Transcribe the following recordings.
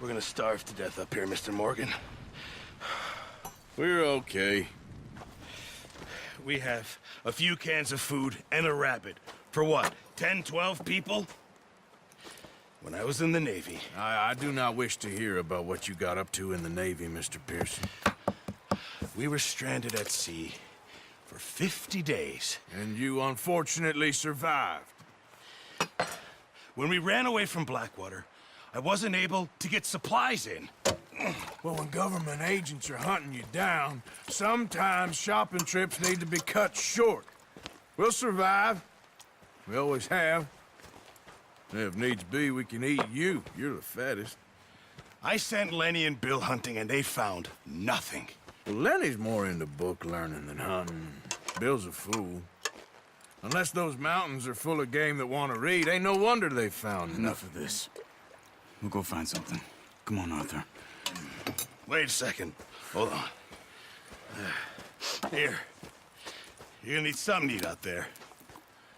We're gonna starve to death up here, Mr. Morgan. We're okay. We have a few cans of food and a rabbit. For what, 10, 12 people? When I was in the Navy... I do not wish to hear about what you got up to in the Navy, Mr. Pearson. We were stranded at sea for 50 days. And you unfortunately survived. When we ran away from Blackwater, I wasn't able to get supplies in. Well, when government agents are hunting you down, sometimes shopping trips need to be cut short. We'll survive. We always have. If needs be, we can eat you. You're the fattest. I sent Lenny and Bill hunting, and they found nothing. Well, Lenny's more into book learning than hunting. Bill's a fool. Unless those mountains are full of game that want to read, ain't no wonder they found Enough of this. We'll go find something. Come on, Arthur. Wait a second. Hold on. Here. You're gonna need something to eat out there.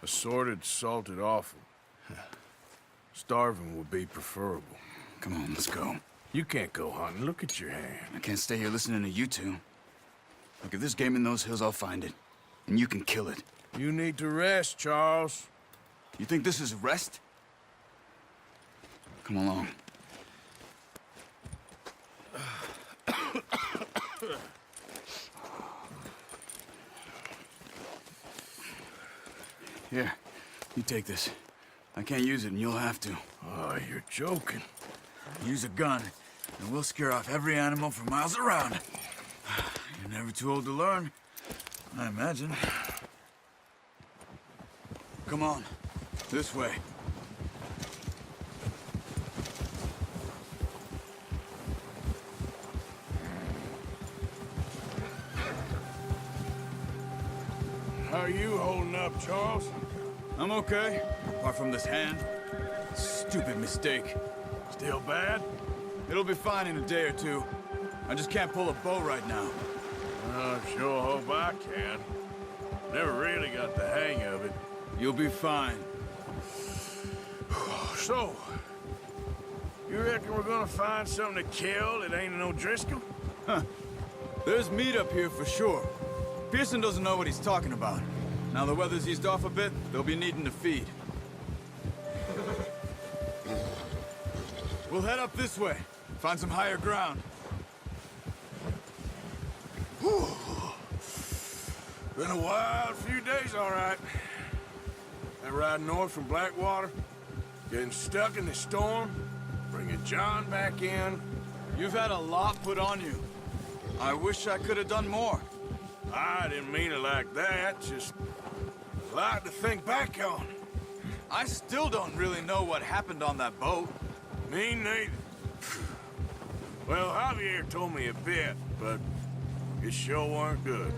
Assorted, salted offal. Starving would be preferable. Come on, let's go. You can't go hunting. Look at your hand. I can't stay here listening to you two. Look, if there's game in those hills, I'll find it. And you can kill it. You need to rest, Charles. You think this is rest? Come along. Here, you take this. I can't use it, and you'll have to. Oh, you're joking. Use a gun, and we'll scare off every animal for miles around. You're never too old to learn, I imagine. Come on, this way. How are you holding up, Charles? I'm okay, apart from this hand. Stupid mistake. Still bad? It'll be fine in a day or two. I just can't pull a bow right now. I sure hope I can. Never really got the hang of it. You'll be fine. So, you reckon we're gonna find something to kill that ain't an O'Driscoll? Huh. There's meat up here for sure. Pearson doesn't know what he's talking about. Now the weather's eased off a bit, they'll be needing to feed. We'll head up this way. Find some higher ground. Whew. Been a wild few days, all right. That ride north from Blackwater, getting stuck in the storm, bringing John back in. You've had a lot put on you. I wish I could have done more. I didn't mean it like that, just a lot to think back on. I still don't really know what happened on that boat. Me neither. Well, Javier told me a bit, but it sure weren't good.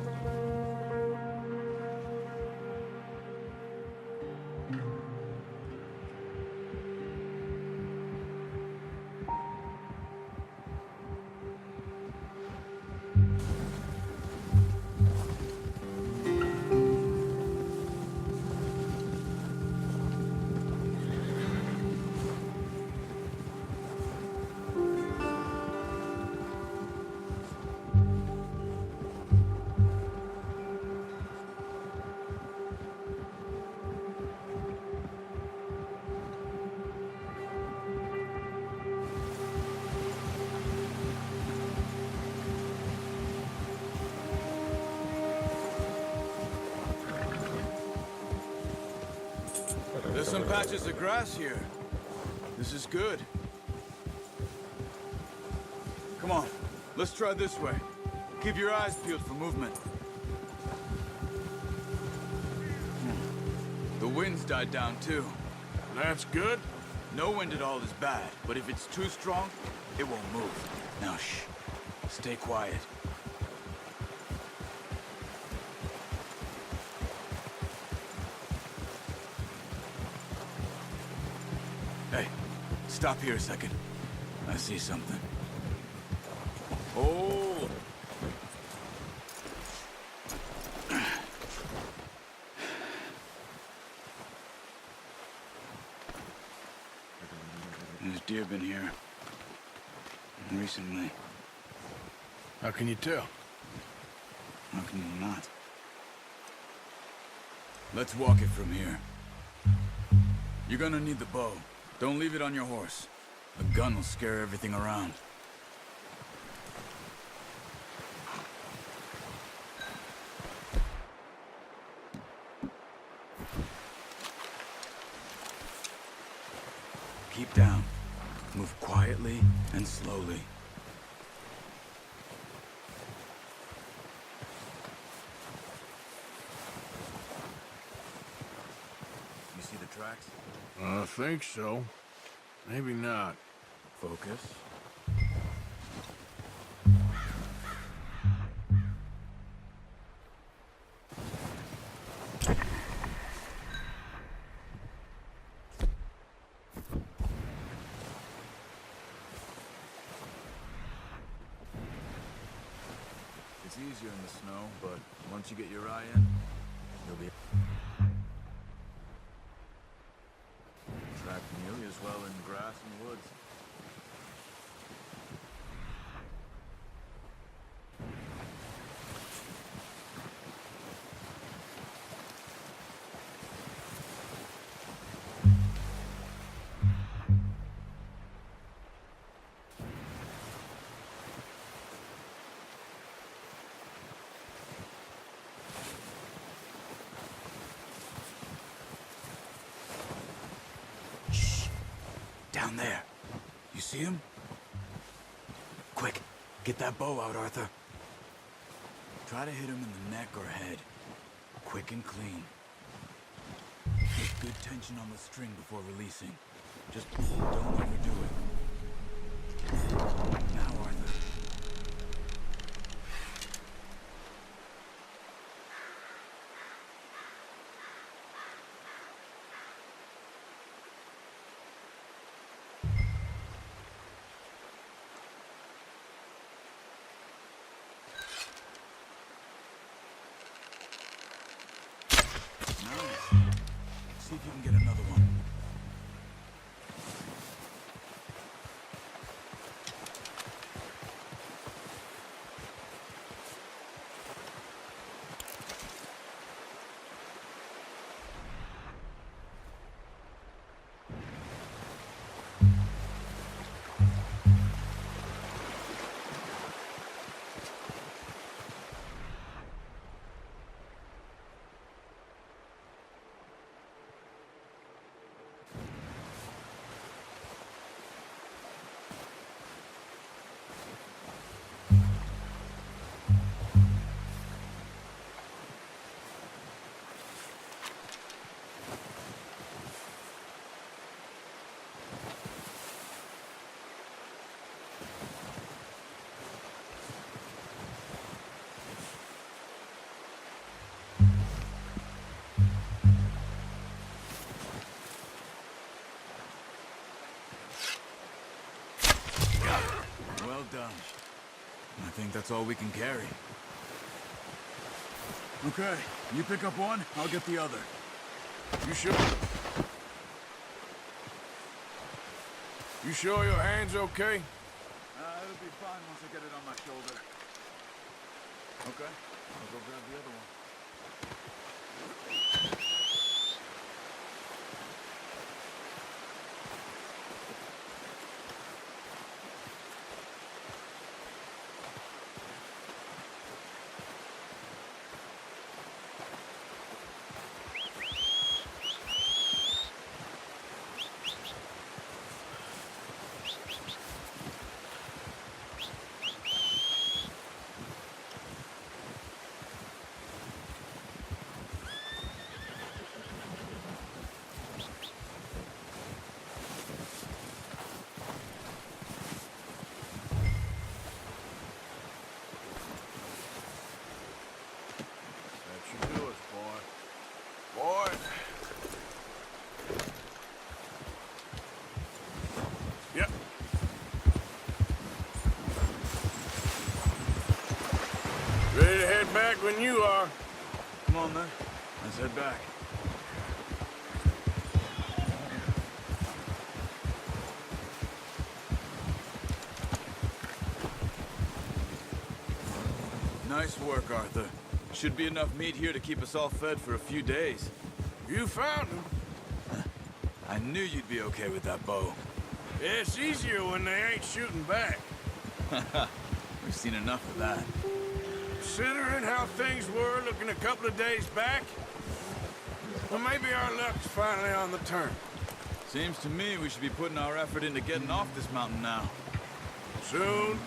There's some patches of grass here. This is good. Come on, let's try this way. Keep your eyes peeled for movement. The wind's died down too. That's good. No wind at all is bad, but if it's too strong, it won't move. Now shh, stay quiet. Hey, stop here a second. I see something. Oh! There's deer been here. recently. How can you tell? How can you not? Let's walk it from here. You're gonna need the bow. Don't leave it on your horse. A gun will scare everything around. Keep down. Move quietly and slowly. You see the tracks? I think so. Maybe not. Focus. It's easier in the snow, but once you get your eye in, you'll be... track nearly as well in grass and woods. Down there. You see him? Quick, get that bow out, Arthur. Try to hit him in the neck or head. Quick and clean. Get good tension on the string before releasing. Just don't overdo it. Now, Arthur. See if you can get another one. Well done. I think that's all we can carry. Okay, you pick up one, I'll get the other. You sure? You sure your hand's okay? It'll be fine once I get it on my shoulder. Okay, I'll go grab the other one. Back when you are. Come on, then. Let's head back. Nice work, Arthur. Should be enough meat here to keep us all fed for a few days. You found him. I knew you'd be okay with that bow. It's easier when they ain't shooting back. We've seen enough of that. Considering how things were looking a couple of days back, well, maybe our luck's finally on the turn. Seems to me we should be putting our effort into getting off this mountain now. Soon.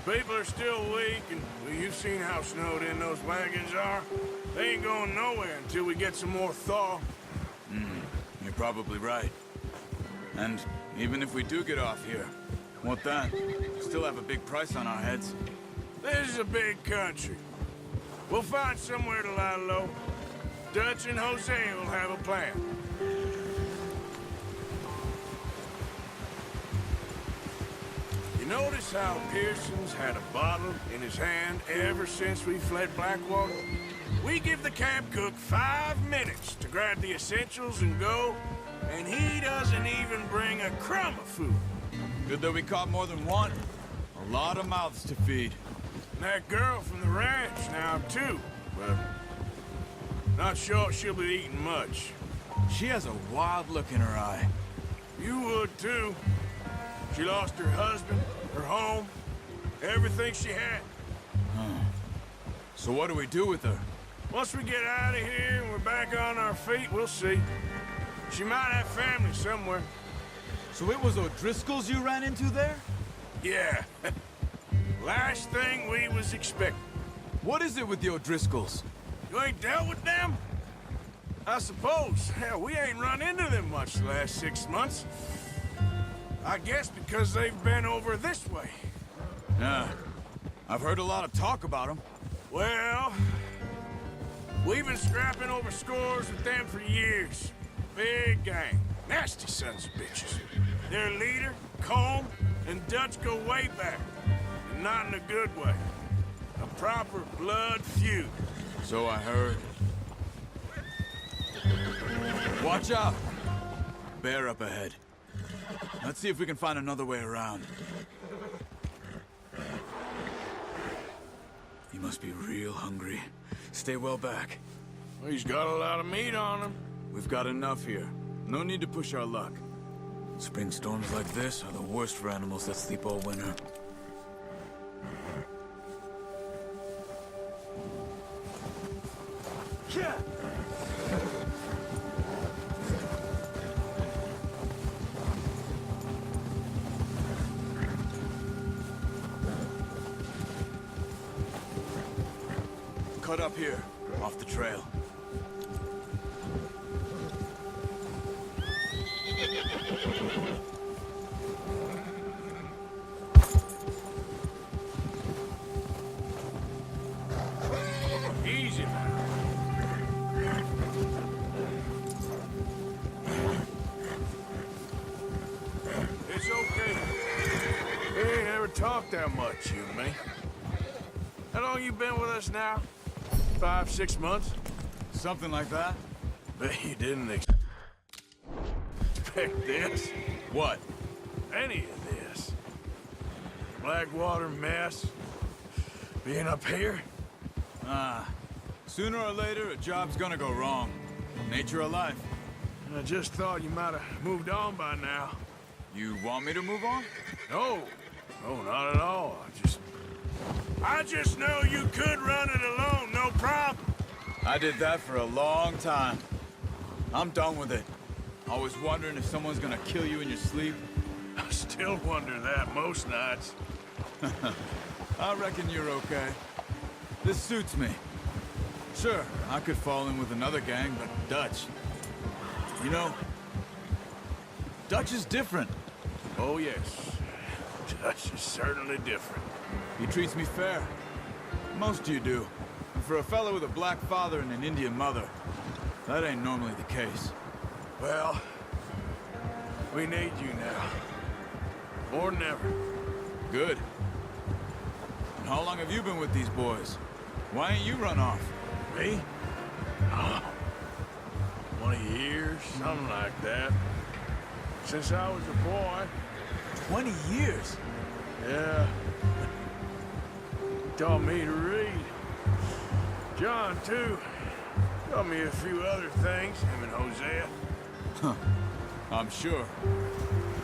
People are still weak, and well, you've seen how snowed in those wagons are. They ain't going nowhere until we get some more thaw. You're probably right. And even if we do get off here, what then? Still have a big price on our heads. This is a big country. We'll find somewhere to lie low. Dutch and Jose will have a plan. You notice how Pearson's had a bottle in his hand ever since we fled Blackwater? We give the camp cook 5 minutes to grab the essentials and go, and he doesn't even bring a crumb of food. Good that we caught more than one. A lot of mouths to feed. And that girl from the ranch now, too. But not sure she'll be eating much. She has a wild look in her eye. You would, too. She lost her husband, her home, everything she had. So what do we do with her? Once we get out of here and we're back on our feet, we'll see. She might have family somewhere. So it was O'Driscolls you ran into there? Yeah. Last thing we was expecting. What is it with the O'Driscolls? You ain't dealt with them? I suppose. Hell, we ain't run into them much the last 6 months. I guess because they've been over this way. Yeah. I've heard a lot of talk about them. Well, we've been scrapping over scores with them for years. Big gang. Nasty sons of bitches. Their leader, Colm, and Dutch go way back. And not in a good way. A proper blood feud. So I heard. Watch out! Bear up ahead. Let's see if we can find another way around. You must be real hungry. Stay well back. Well, he's got a lot of meat on him. We've got enough here. No need to push our luck. Spring storms like this are the worst for animals that sleep all winter. Yeah. Cut up here, off the trail. Easy now. It's okay. We ain't ever talked that much, you and me. How long you been with us now? 5, 6 months? Something like that? Bet you didn't expect this. What? Any of this. Blackwater mess. Being up here. Sooner or later, a job's gonna go wrong. Nature of life. I just thought you might have moved on by now. You want me to move on? No. No, not at all. I just know you could run it alone, no problem. I did that for a long time. I'm done with it. Always wondering if someone's gonna kill you in your sleep. I still wonder that most nights. I reckon you're okay. This suits me. Sure, I could fall in with another gang, but Dutch. You know, Dutch is different. Oh, yes. Dutch is certainly different. He treats me fair. Most of you do. And for a fellow with a black father and an Indian mother, that ain't normally the case. Well, we need you now. More than ever. Good. And how long have you been with these boys? Why ain't you run off? Me? Oh, 20 years, something like that. Since I was a boy. 20 years? Yeah. taught me to read. John, too. Taught me a few other things, him and Hosea. I'm sure.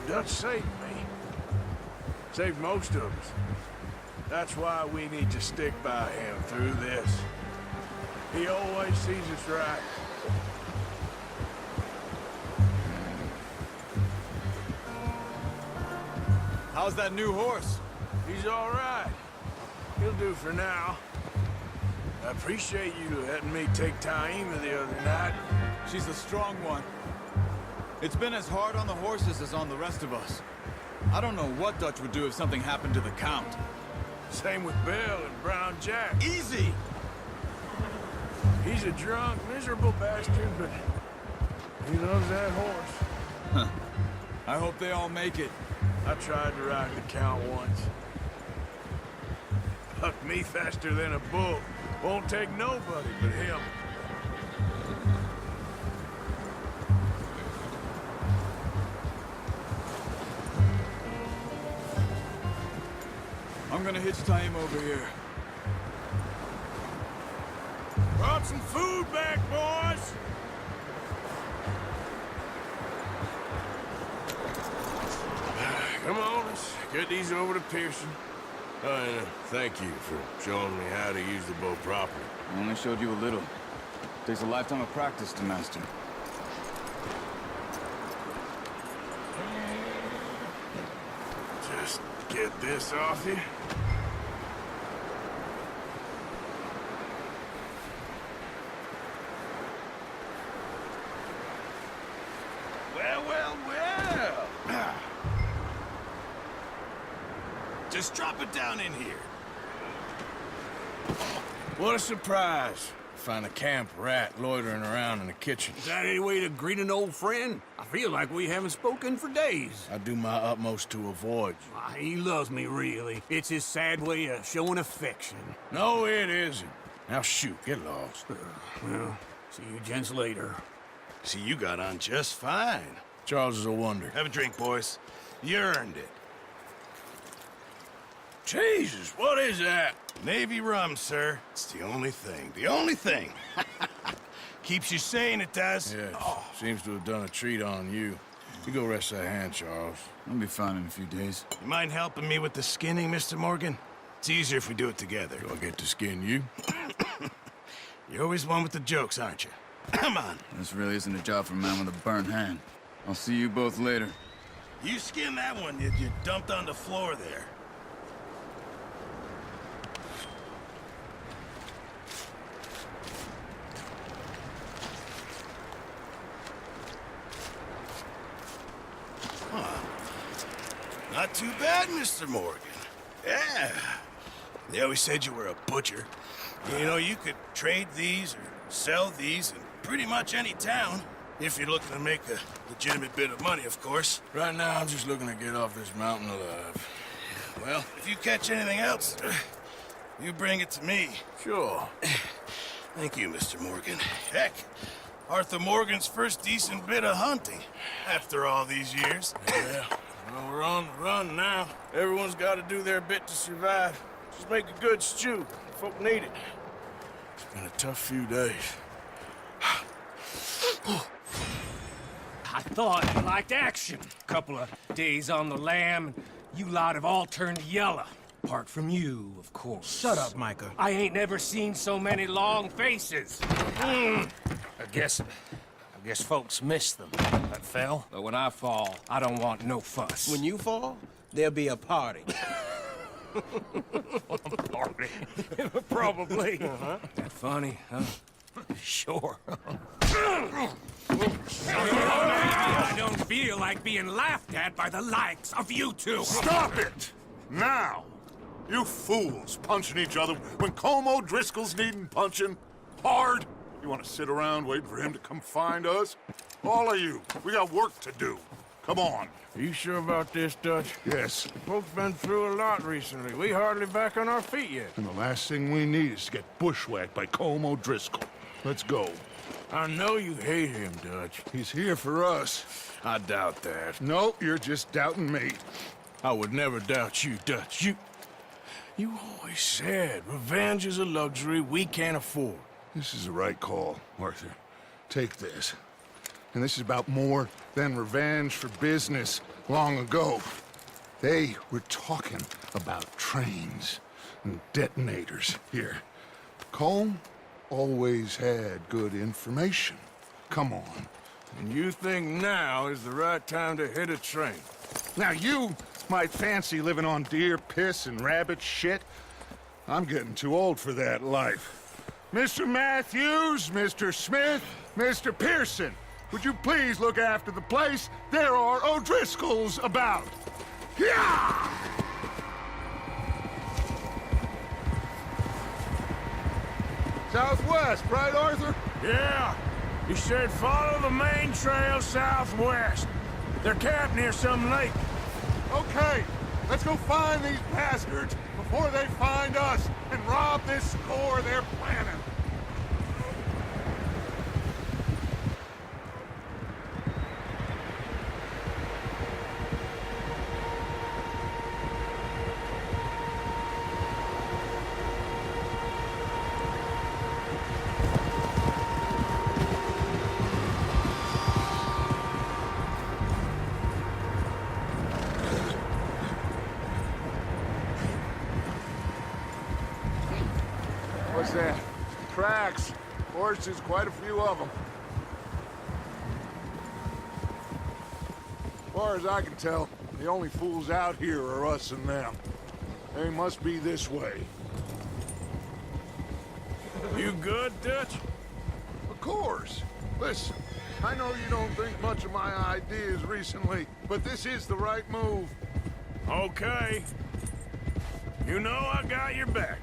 Dutch saved me. Saved most of us. That's why we need to stick by him through this. He always sees us right. How's that new horse? He's all right. He'll do for now. I appreciate you letting me take Taima the other night. She's a strong one. It's been as hard on the horses as on the rest of us. I don't know what Dutch would do if something happened to the Count. Same with Bill and Brown Jack. Easy! He's a drunk, miserable bastard, but he loves that horse. I hope they all make it. I tried to ride the Count once. Bucked me faster than a bull. Won't take nobody but him. I'm gonna hitch Taima over here. Brought some food back, boys! Come on, let's get these over to Pearson. And thank you for showing me how to use the bow properly. I only showed you a little. Takes a lifetime of practice to master. Just get this off you. Well. Just drop it down in here. What a surprise. Find a camp rat loitering around in the kitchen. Is that any way to greet an old friend? I feel like we haven't spoken for days. I do my utmost to avoid you. Ah, he loves me, really. It's his sad way of showing affection. No, it isn't. Now shoot, get lost. Well, see you gents later. See, you got on just fine. Charles is a wonder. Have a drink, boys. You earned it. Jesus, what is that? Navy rum, sir. It's the only thing. The only thing. Keeps you sane, it does. Yes, seems to have done a treat on you. You go rest that hand, Charles. I'll be fine in a few days. You mind helping me with the skinning, Mr. Morgan? It's easier if we do it together. Do I get to skin you? You're always one with the jokes, aren't you? Come on. This really isn't a job for a man with a burnt hand. I'll see you both later. You skin that one you dumped on the floor there. Not too bad, Mr. Morgan. Yeah. They always said you were a butcher. You know, you could trade these or sell these in pretty much any town. If you're looking to make a legitimate bit of money, of course. Right now, I'm just looking to get off this mountain alive. Well, if you catch anything else, you bring it to me. Sure. Thank you, Mr. Morgan. Heck, Arthur Morgan's first decent bit of hunting after all these years. Yeah. Well, we're on the run now. Everyone's got to do their bit to survive. Just make a good stew. Folk need it. It's been a tough few days. I thought you liked action. Couple of days on the lam, you lot have all turned yellow. Apart from you, of course. Shut up, Micah. I ain't never seen so many long faces. I guess folks miss them. That fell. But when I fall, I don't want no fuss. When you fall, there'll be a party. Party. Probably. That funny, huh? Sure. I don't feel like being laughed at by the likes of you two. Stop it! Now! You fools punching each other when O Driscol's needing punching. Hard! You want to sit around waiting for him to come find us? All of you, we got work to do. Come on. Are you sure about this, Dutch? Yes. Folks been through a lot recently. We hardly back on our feet yet. And the last thing we need is to get bushwhacked by O Driscoll. Let's go. I know you hate him, Dutch. He's here for us. I doubt that. No, you're just doubting me. I would never doubt you, Dutch. You always said revenge is a luxury we can't afford. This is the right call, Arthur. Take this. And this is about more than revenge for business long ago. They were talking about trains and detonators here. Colm always had good information. Come on. And you think now is the right time to hit a train? Now you might fancy living on deer piss and rabbit shit. I'm getting too old for that life. Mr. Matthews, Mr. Smith, Mr. Pearson, would you please look after the place? There are O'Driscolls about. Yeah! Southwest, right, Arthur? Yeah. You said follow the main trail southwest. They're camped near some lake. Okay, let's go find these bastards before they find us and rob this score they're planning. What's that? Tracks. Horses, quite a few of them. As far as I can tell, the only fools out here are us and them. They must be this way. You good, Dutch? Of course. Listen, I know you don't think much of my ideas recently, but this is the right move. Okay. You know I got your back.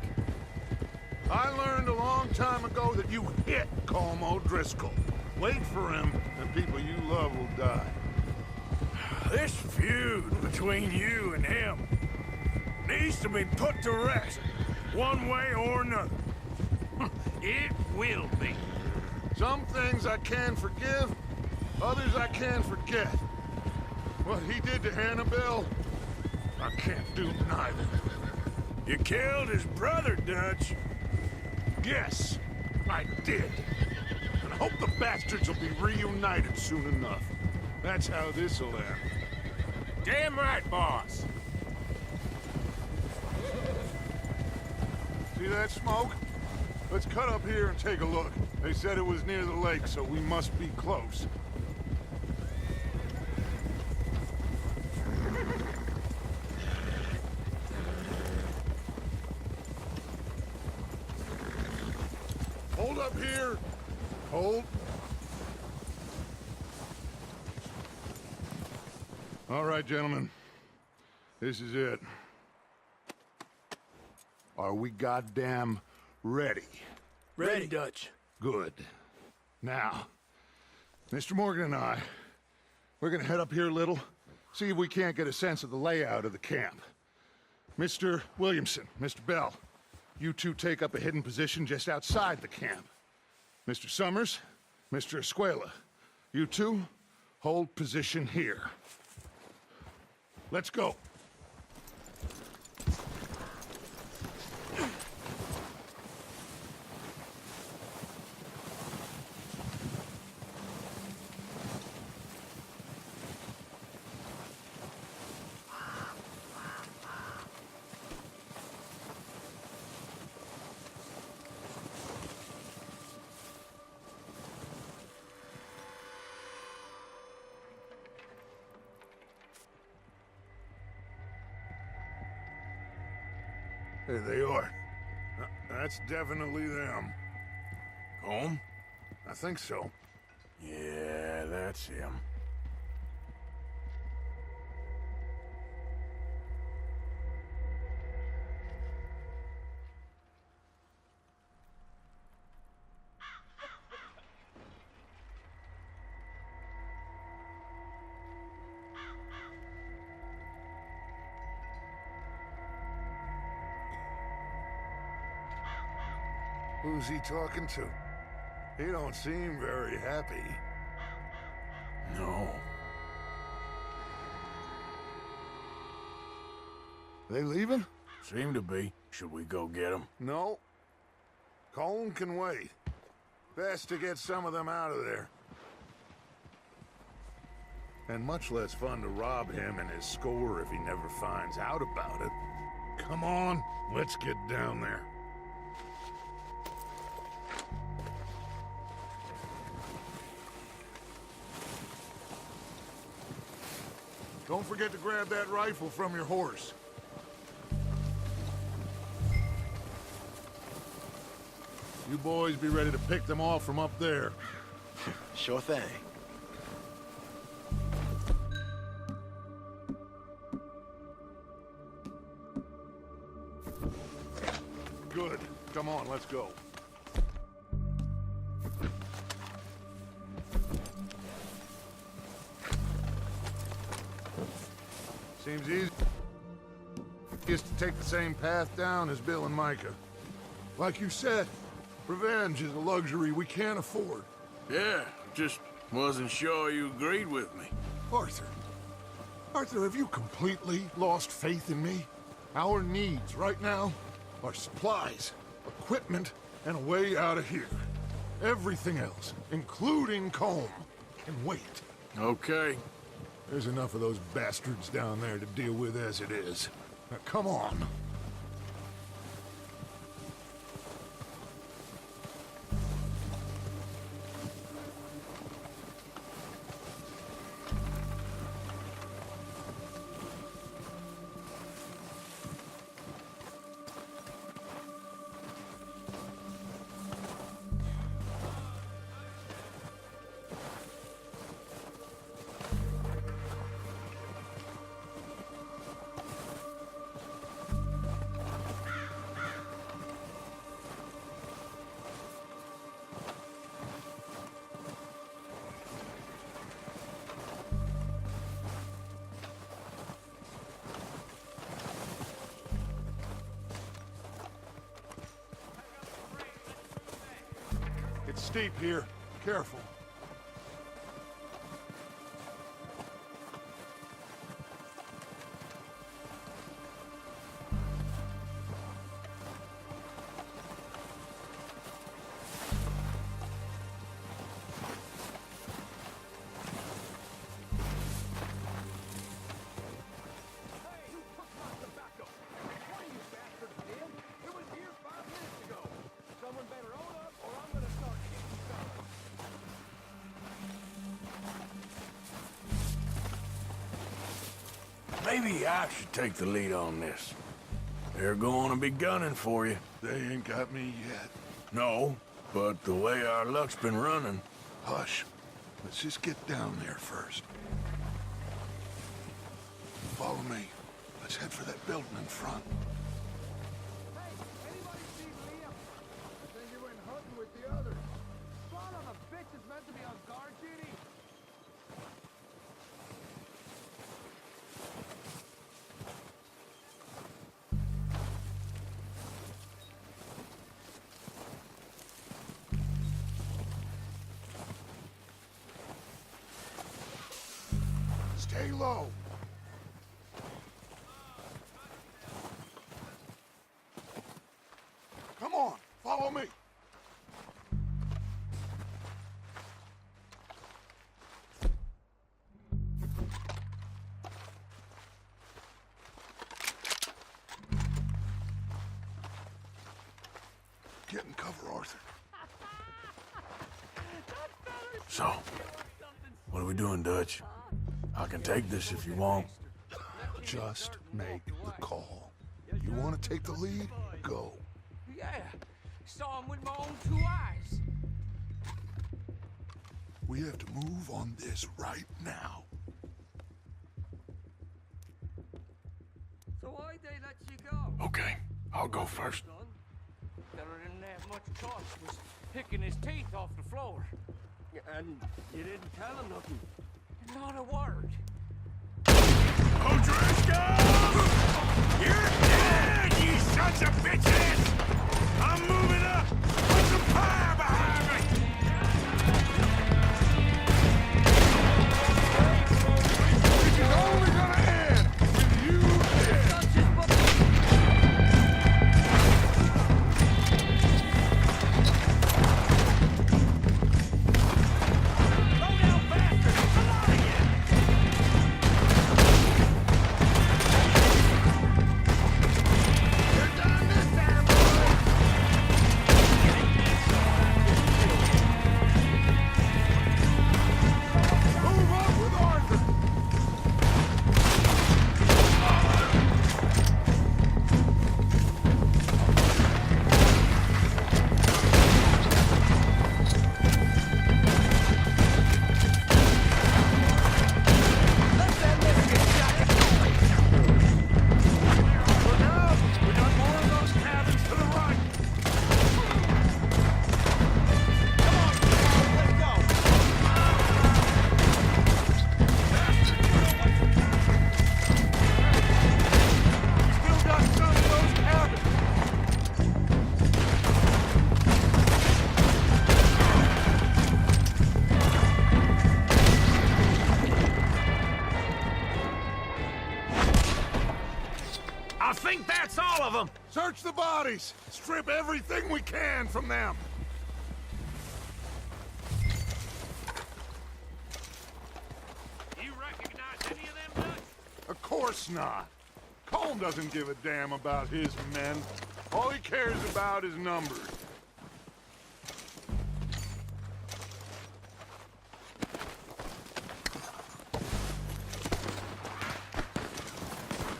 I learned a long time ago that you hit Colm O'Driscoll. Wait for him, and people you love will die. This feud between you and him needs to be put to rest, one way or another. It will be. Some things I can forgive, others I can forget. What he did to Annabelle, I can't do neither. You killed his brother, Dutch. Yes, I did. And I hope the bastards will be reunited soon enough. That's how this'll end. Damn right, boss. See that smoke? Let's cut up here and take a look. They said it was near the lake, so we must be close. Hold up here. Hold. All right, gentlemen. This is it. Are we goddamn ready? Ready, Dutch. Good. Now, Mr. Morgan and I, we're gonna head up here a little, see if we can't get a sense of the layout of the camp. Mr. Williamson, Mr. Bell, you two take up a hidden position just outside the camp. Mr. Summers, Mr. Escuela, you two hold position here. Let's go. There they are. That's definitely them. Home? I think so. Yeah, that's him. Who's he talking to? He don't seem very happy. No. They leaving? Seem to be. Should we go get him? No. Colm can wait. Best to get some of them out of there. And much less fun to rob him and his score if he never finds out about it. Come on, let's get down there. Don't forget to grab that rifle from your horse. You boys be ready to pick them off from up there. Sure thing. Good. Come on, let's go. Seems easy. Just to take the same path down as Bill and Micah. Like you said, revenge is a luxury we can't afford. Yeah, just wasn't sure you agreed with me. Arthur. Arthur, have you completely lost faith in me? Our needs right now are supplies, equipment, and a way out of here. Everything else, including Colm, can wait. Okay. There's enough of those bastards down there to deal with as it is. Now, come on. It's steep here. Careful. Maybe I should take the lead on this. They're going to be gunning for you. They ain't got me yet. No, but the way our luck's been running... Hush. Let's just get down there first. Follow me. Let's head for that building in front. Hey, anybody see Liam? I think he went hunting with the others. Son of a bitch is meant to be on guard duty. Stay low. Come on, follow me. Get in cover, Arthur. So, what are we doing, Dutch? I can take this if you want. Just make the call. You want to take the lead? Go. Yeah, saw him with my own 2 eyes. We have to move on this right now. So why'd they let you go? Okay, I'll go first. Better than that much cost was picking his teeth off the floor. And you didn't tell him nothing. Not a word. O Driscol! You're dead, you sons of bitches! I'm moving up! Put some fire behind me! This is only gonna end with you dead! think that's all of them? Search the bodies! Strip everything we can from them! You recognize any of them, Dutch? Of course not. Colm doesn't give a damn about his men. All he cares about is numbers.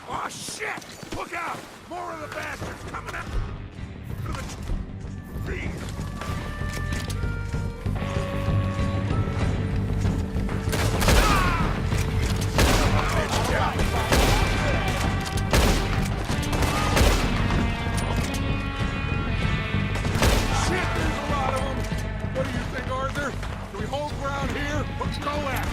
Oh, shit! Look out! More of the bastards coming out! To the trees! Shit, there's a lot of them! What do you think, Arthur? Do we hold ground here? Let's go at it!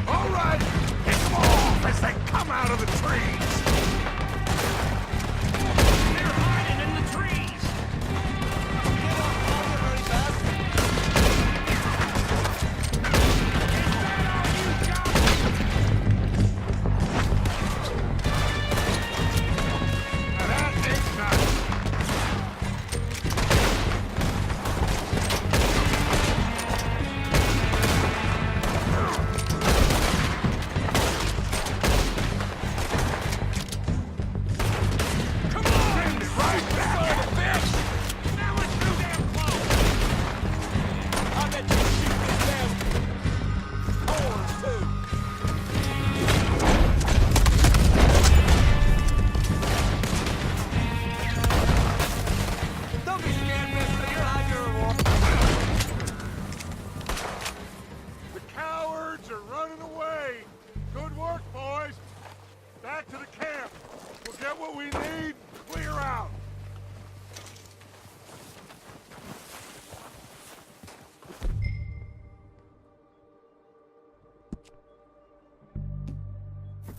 All right, hit them off as they come out of the trees. They're hiding in the trees. Now that ain't nice. Come on! Send it right back at them. Now let's do damn close. I bet you shoot this damn horse, too. Don't be scared, mister. You're out here a walk. The cowards are running away. Good work, boys. Back to the camp. We'll get what we need. Clear out.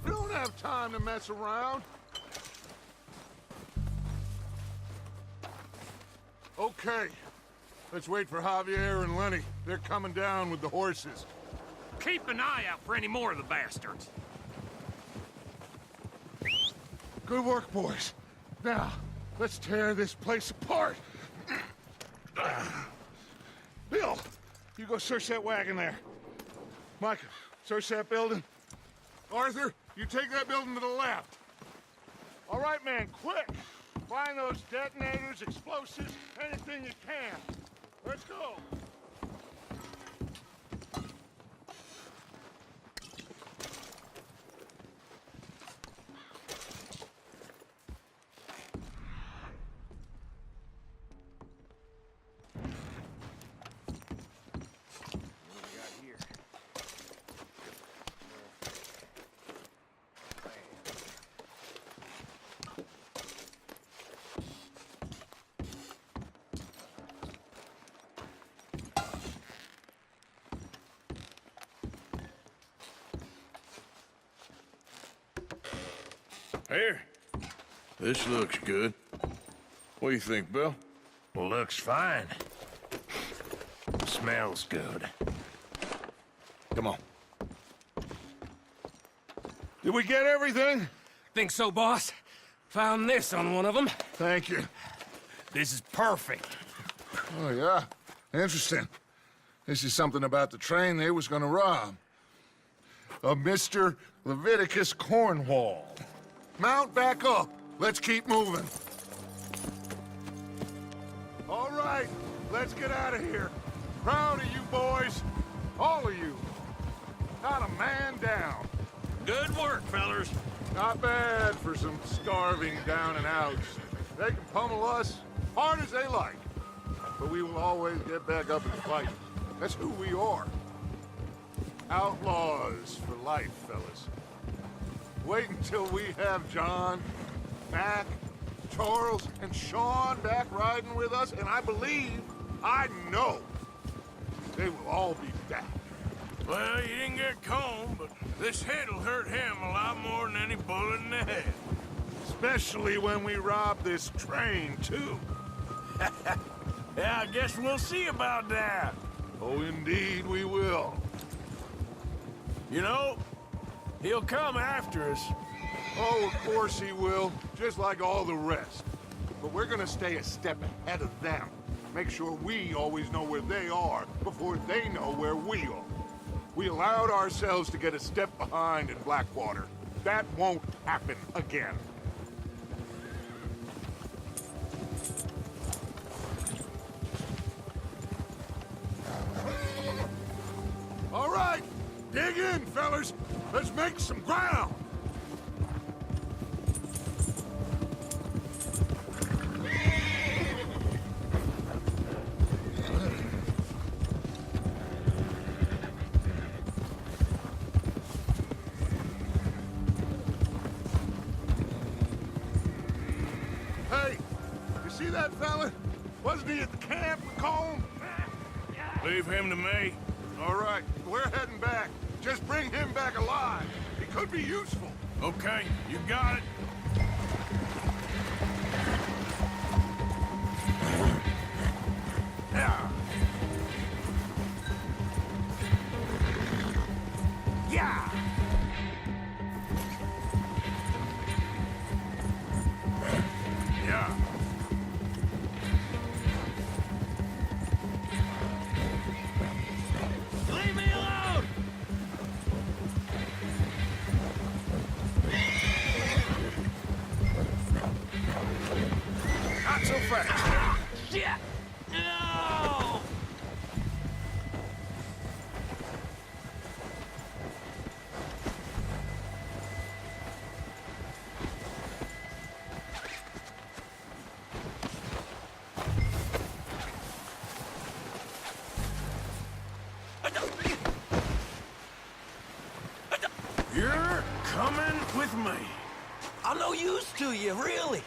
We don't have time to mess around. Okay. Let's wait for Javier and Lenny. They're coming down with the horses. Keep an eye out for any more of the bastards. Good work, boys. Now, let's tear this place apart. Bill, you go search that wagon there. Mike, search that building. Arthur, you take that building to the left. All right, man, quick. Find those detonators, explosives, anything you can. Let's go. Here. This looks good. What do you think, Bill? Looks fine. Smells good. Come on. Did we get everything? Think so, boss? Found this on one of them. Thank you. This is perfect. Oh, yeah? Interesting. This is something about the train they was gonna rob. A Mr. Leviticus Cornwall. Mount back up. Let's keep moving. All right, let's get out of here. Proud of you boys. All of you. Not a man down. Good work, fellers. Not bad for some starving down and outs. They can pummel us hard as they like. But we will always get back up and fight. That's who we are. Outlaws for life, fellas. Wait until we have John, Mac, Charles, and Sean back riding with us, and I believe, I know, they will all be back. Well, you didn't get Colm, but this hit'll hurt him a lot more than any bullet in the head. Especially when we rob this train, too. Yeah, I guess we'll see about that. Oh, indeed we will. You know, He'll come after us. Oh, of course he will, just like all the rest. But we're gonna stay a step ahead of them. Make sure we always know where they are before they know where we are. We allowed ourselves to get a step behind in Blackwater. That won't happen again. All right, dig in, fellas. Let's make some ground. Hey, you see that fella? Wasn't he at the camp with Colm? Leave him to me. All right, we're heading back. Just bring him back alive. He could be useful. Okay, you got it. Yeah. Yeah. Yeah. Leave me alone! Not so fast. Shit! No! You're coming with me. I'm no use to you, really.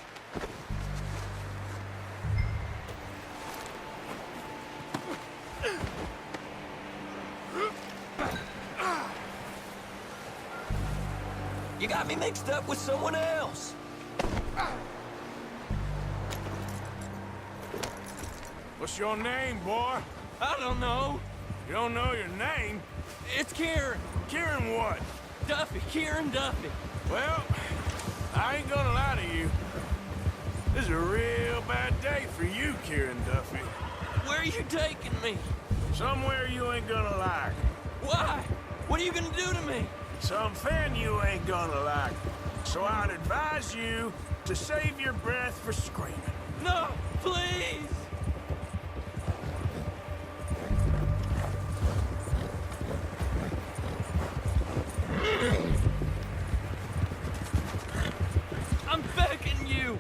You got me mixed up with someone else. What's your name, boy? I don't know. You don't know your name? It's Kieran. Kieran what? Duffy. Kieran Duffy. Well, I ain't gonna lie to you. This is a real bad day for you, Kieran Duffy. Where are you taking me? Somewhere you ain't gonna like. Why? What are you gonna do to me? Something you ain't gonna like. So I'd advise you to save your breath for screaming. No, please. I'm begging you.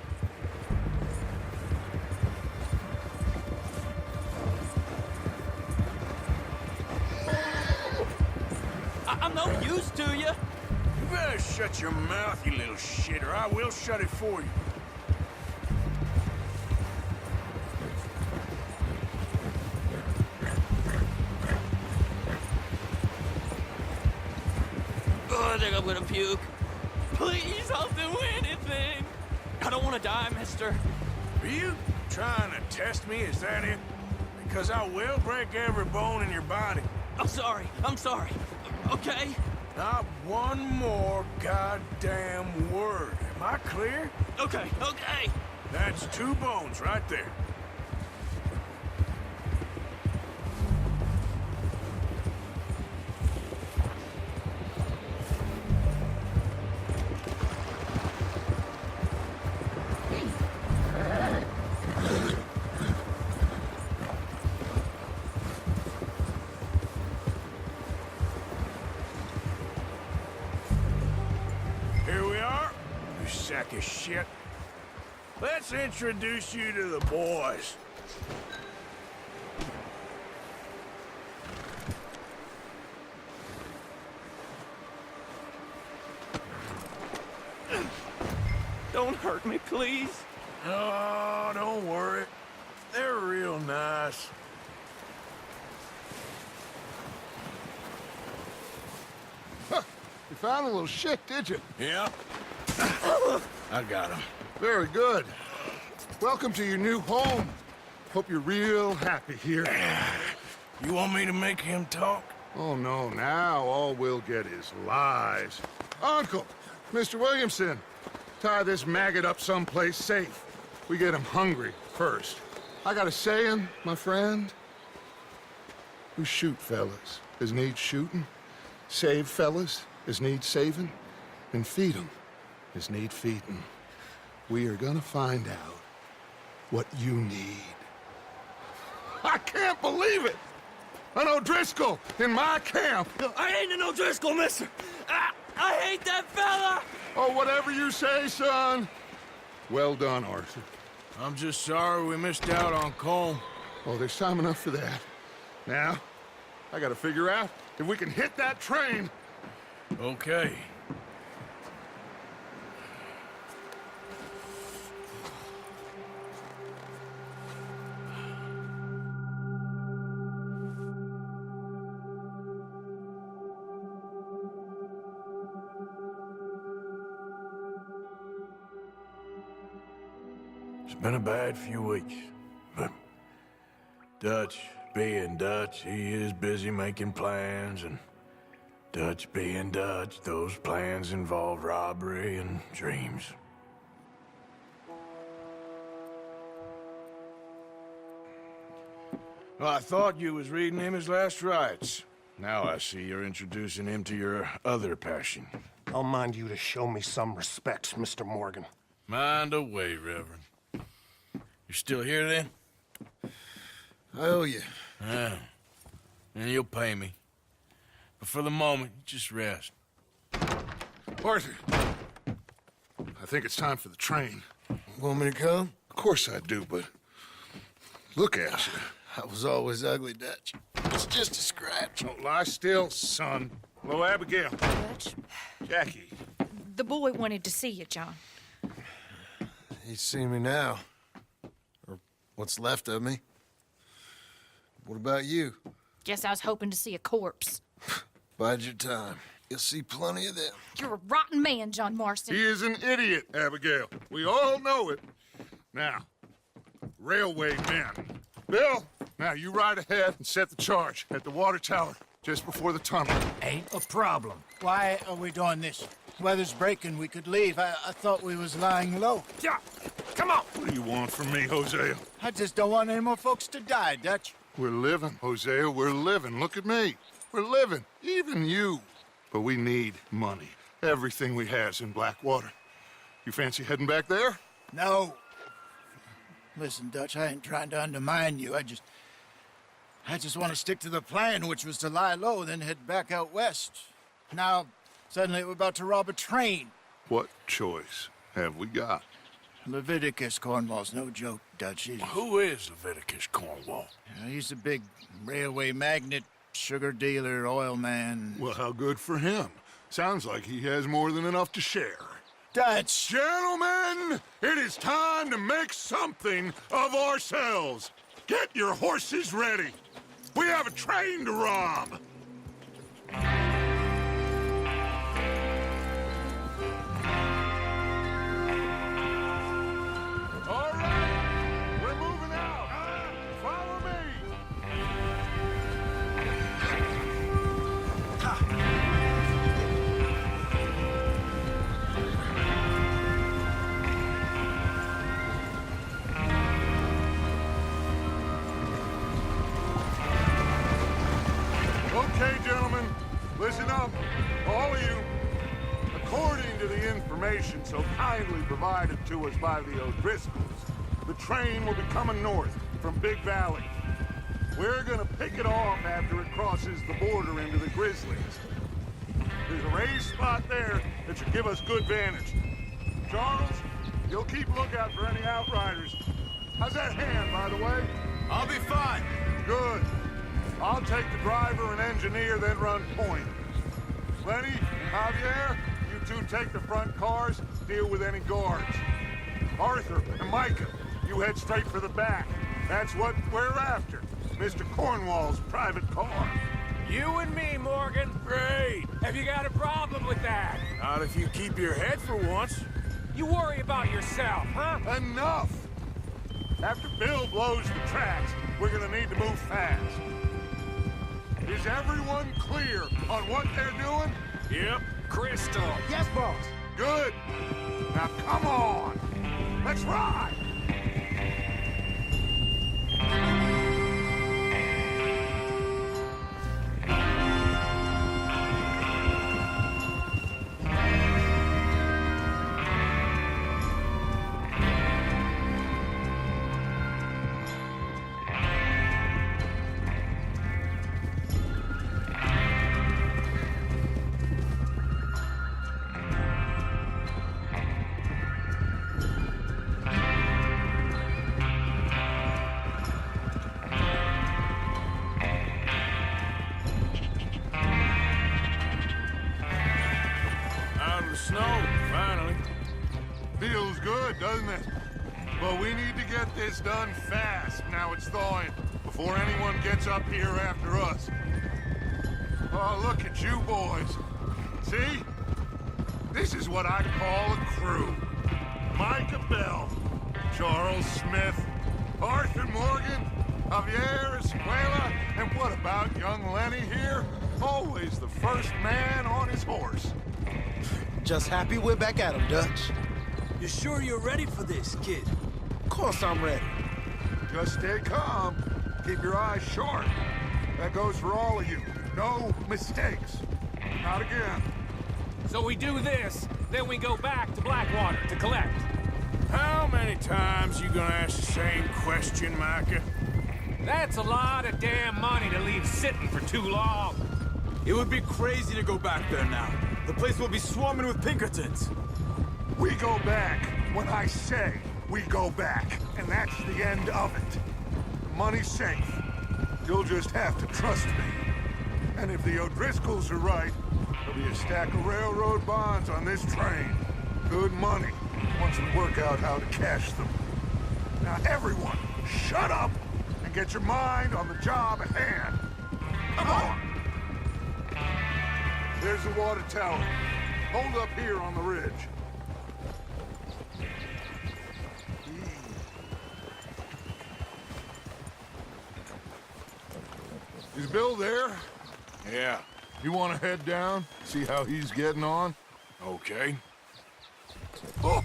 I'm no use to you. You better shut your mouth, you little shit, or I will shut it for you. Oh, I think I'm gonna puke. Please, I'll do anything. I don't want to die, mister. Are you trying to test me? Is that it? Because I will break every bone in your body. I'm sorry. I'm sorry. Okay? Not one more goddamn word. Am I clear? Okay, okay. That's 2 bones right there. Here we are, you sack of shit. Let's introduce you to the boys. Don't hurt me, please. Oh, don't worry. They're real nice. You found a little shit, did you? Yeah. I got him. Very good. Welcome to your new home. Hope you're real happy here. You want me to make him talk? Oh, no, now all we'll get is lies. Uncle, Mr. Williamson, tie this maggot up someplace safe. We get him hungry first. I got a saying, my friend. We shoot fellas as need shooting, save fellas as need saving, and feed 'em as need feeding. We are gonna find out what you need. I can't believe it! An O'Driscoll in my camp! I ain't an O'Driscoll, mister! I hate that fella! Oh, whatever you say, son. Well done, Arthur. I'm just sorry we missed out on Colm. Oh, there's time enough for that. Now, I gotta figure out if we can hit that train. Okay. It's been a bad few weeks, but Dutch being Dutch, he is busy making plans, and Dutch being Dutch, those plans involve robbery and dreams. Well, I thought you was reading him his last rites. Now I see you're introducing him to your other passion. I'll mind you to show me some respect, Mr. Morgan. Mind away, Reverend. You still here, then? I owe you. Yeah. And you'll pay me. But for the moment, just rest. Arthur, I think it's time for the train. Want me to come? Of course I do, but look at you. I was always ugly, Dutch. It's just a scratch. Don't lie still, son. Hello, Abigail. Dutch, Jackie. the boy wanted to see you, John. He's seen me now. Or what's left of me. What about you? Guess I was hoping to see a corpse. Bide your time. You'll see plenty of them. You're a rotten man, John Marston. He is an idiot, Abigail. We all know it. Now, railway men. Bill, now you ride ahead and set the charge at the water tower just before the tunnel. Ain't a problem. Why are we doing this? Weather's breaking. We could leave. I thought we was lying low. Yeah, come on. What do you want from me, Hosea? I just don't want any more folks to die, Dutch. We're living, Hosea. We're living. Look at me. We're living. Even you. But we need money. Everything we has in Blackwater. You fancy heading back there? No. Listen, Dutch, I ain't trying to undermine you. I just want to stick to the plan, which was to lie low, then head back out west. Now, suddenly we're about to rob a train. What choice have we got? Leviticus Cornwall's no joke, Dutch. Who is Leviticus Cornwall? He's a big railway magnate, sugar dealer, oil man. Well, how good for him. Sounds like he has more than enough to share. Dutch! Gentlemen, it is time to make something of ourselves. Get your horses ready. We have a train to rob. All right, we're moving out. Follow me. Okay, gentlemen, listen up, all of you. According to the information so kindly provided to us by the O'Driscolls, the train will be coming north from Big Valley. We're gonna pick it off after it crosses the border into the Grizzlies. There's a raised spot there that should give us good vantage. Charles, you'll keep lookout for any outriders. How's that hand, by the way? I'll be fine. Good. I'll take the driver and engineer, then run point. Lenny and Javier, you two take the front cars, deal with any guards. Arthur and Micah, you head straight for the back. That's what we're after. Mr. Cornwall's private car. You and me, Morgan. Great. Have you got a problem with that? Not if you keep your head for once. You worry about yourself, huh? Enough! After Bill blows the tracks, we're gonna need to move fast. Is everyone clear on what they're doing? Yep. Crystal. Yes, boss. Good. Now come on. Let's ride. Out of the snow, finally. Feels good, doesn't it? But we need to get this done fast, now it's thawing, before anyone gets up here after us. Oh, look at you boys. See? This is what I call a crew. Micah Bell, Charles Smith, Arthur Morgan, Javier Escuela, and what about young Lenny here? Always the first man on his horse. Just happy we're back at him, Dutch. You sure you're ready for this, kid? Of course I'm ready. Just stay calm. Keep your eyes sharp. That goes for all of you. No mistakes. Not again. So we do this, then we go back to Blackwater to collect. How many times you gonna ask the same question, Micah? That's a lot of damn money to leave sitting for too long. It would be crazy to go back there now. The place will be swarming with Pinkertons. We go back when I say we go back, and that's the end of it. The money's safe. You'll just have to trust me. And if the O'Driscolls are right, there'll be a stack of railroad bonds on this train. Good money, once we work out how to cash them. Now everyone, shut up and get your mind on the job at hand. Come on! There's the water tower. Hold up here on the ridge. Is Bill there? Yeah, You want to head down, see how he's getting on? okay. Oh!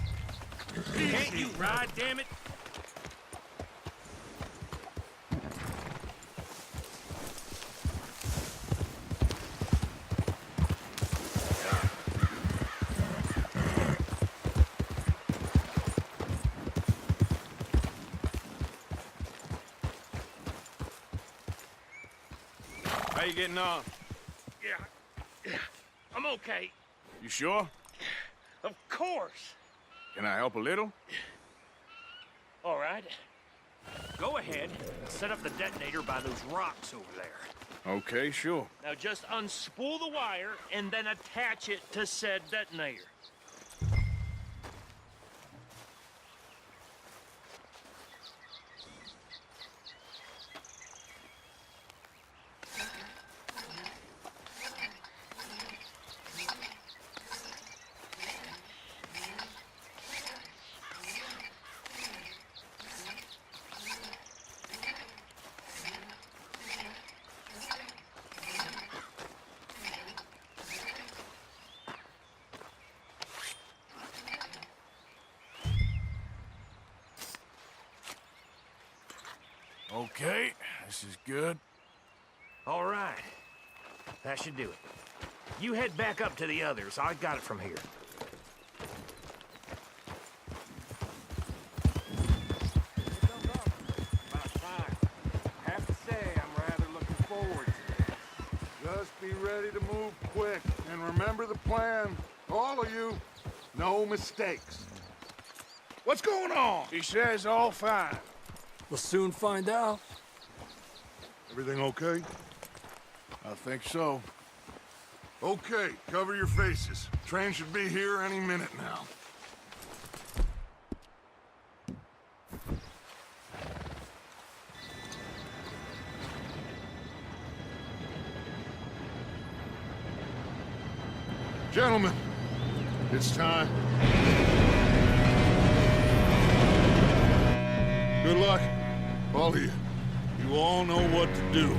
Can't you ride, damn it? How you getting on? Yeah, I'm okay. You sure? Of course. Can I help a little? All right. Go ahead and set up the detonator by those rocks over there. Okay, sure. Now just unspool the wire and then attach it to said detonator. Okay, this is good. All right. That should do it. You head back up to the others. I got it from here. About time. I have to say, I'm rather looking forward to it. Just be ready to move quick, and remember the plan. All of you, no mistakes. What's going on? He says all fine. We'll soon find out. Everything okay? I think so. Okay, cover your faces. Train should be here any minute now. Gentlemen, it's time. Good luck, all of you. You all know what to do.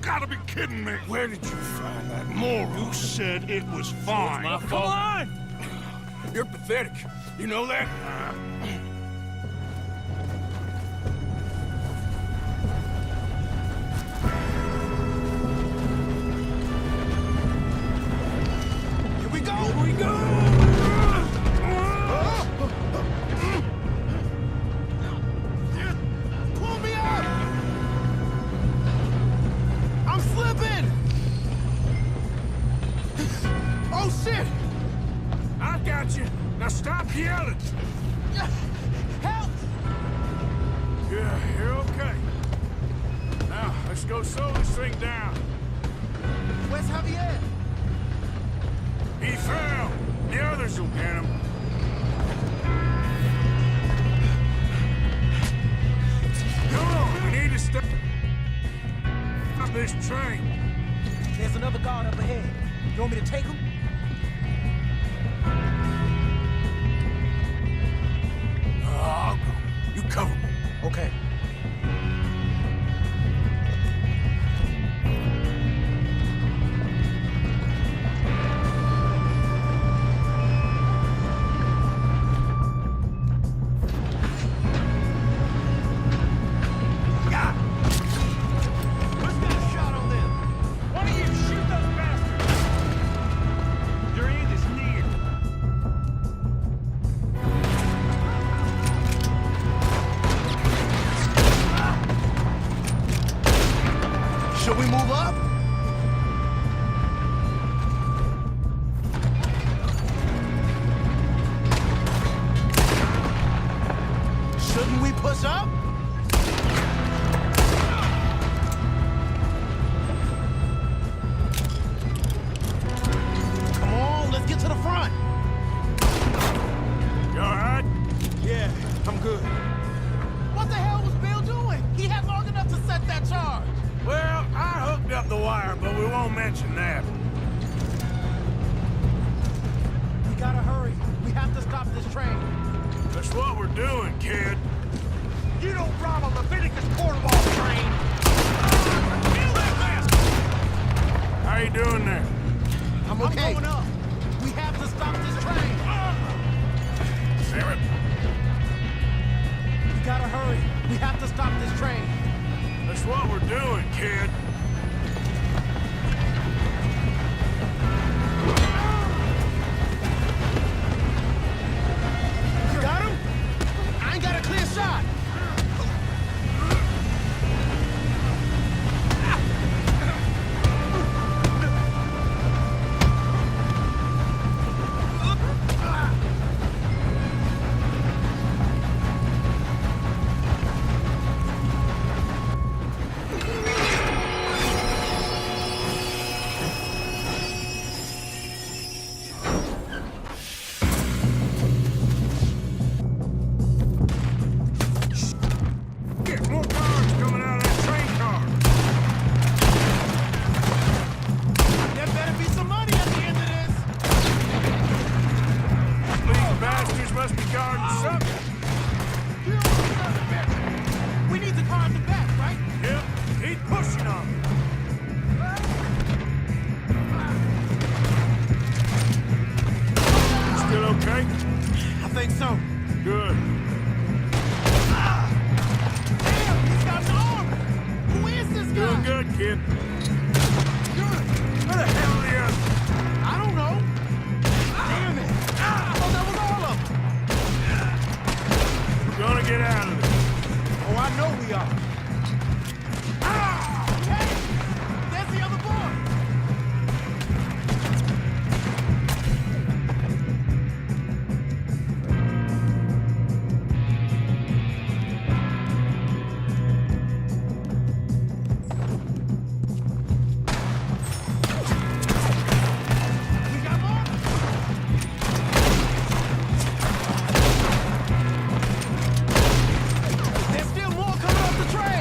gotta be kidding me! Where did you find that moron? You said it was fine. my fault. Come on! You're pathetic. You know that? Here we go! Here we go! Pull me up! I'm slipping! Oh, shit! I got you. Now stop yelling. Help! Yeah, you're okay. Now, let's go slow this thing down. Where's Javier? He fell. The others will get him. Come on, we need to stop this train. There's another guard up ahead. You want me to take him? I'll go. You cover me. Okay. Let's get a shot on them! Why don't you shoot those bastards? Your end is near. Should we move up? Shouldn't we push up? Come on, let's get to the front. You all right? Yeah, I'm good. What the hell was Bill doing? He had long enough to set that charge. Well, I hooked up the wire, but we won't mention that. We gotta hurry. We have to stop this train. That's what we're doing, kid. You don't rob a Leviticus Cornwall train. Kill that bastard! How you doing there? I'm I'm okay. going up. We have to stop this train. Sarah? We gotta hurry. We have to stop this train. That's what we're doing, kid. You got him? I ain't got a clear shot. Get more cars coming out of that train car. There better be some money at the end of this. These bastards must be guarding something. We need the car in the back, right? Yep, keep pushing on them. Still okay? I think so. Good. Damn, he's got an arm. Who is this guy? Doing good, kid. Where the hell are the others? I don't know. Damn it. I thought that was all of them. We're gonna get out of this. Oh, I know we are. Hey, there's the other boy. We got more? There's still more coming off the train.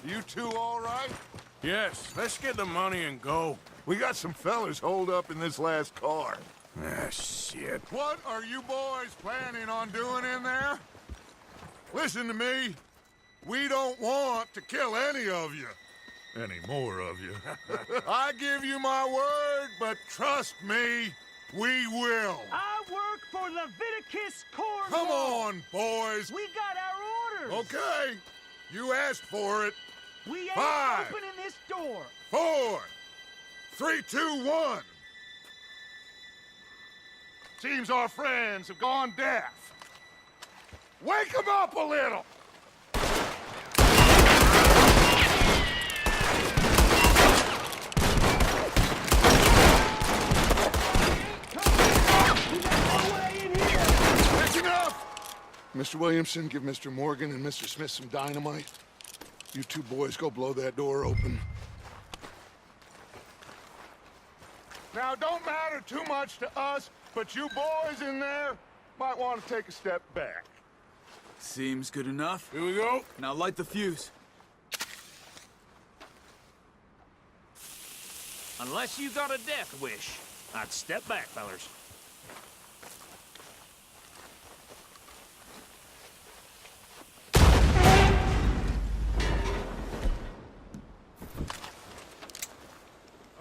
You two all right? Yes, let's get the money and go. We got some fellas holed up in this last car. Ah, shit. What are you boys planning on doing in there? Listen to me. We don't want to kill any of you. Any more of you. I give you my word, but trust me, we will. I work for Leviticus Corps. Come on, boys. We got our orders. Okay. You asked for it. We ain't 5, opening this door. 4, 3, 2, 1. Seems our friends have gone deaf. Wake them up a little. That's enough! Mr. Williamson, give Mr. Morgan and Mr. Smith some dynamite. You two boys go blow that door open. Now, don't matter too much to us, but you boys in there might want to take a step back. Seems good enough. Here we go. Now light the fuse. Unless you got a death wish, I'd step back, fellers.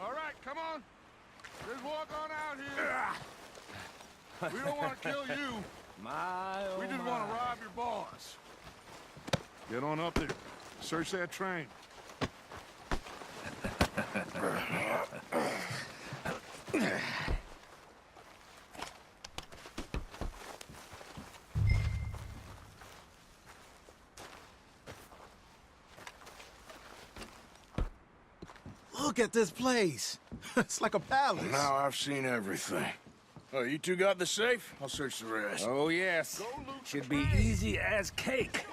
All right, come on. Just walk on out here. We don't want to kill you. We just want to rob your boss. Get on up there. Search that train. Look at this place. It's like a palace. Now I've seen everything. Oh, you two got the safe? I'll search the rest. Oh, yes. Should be easy as cake.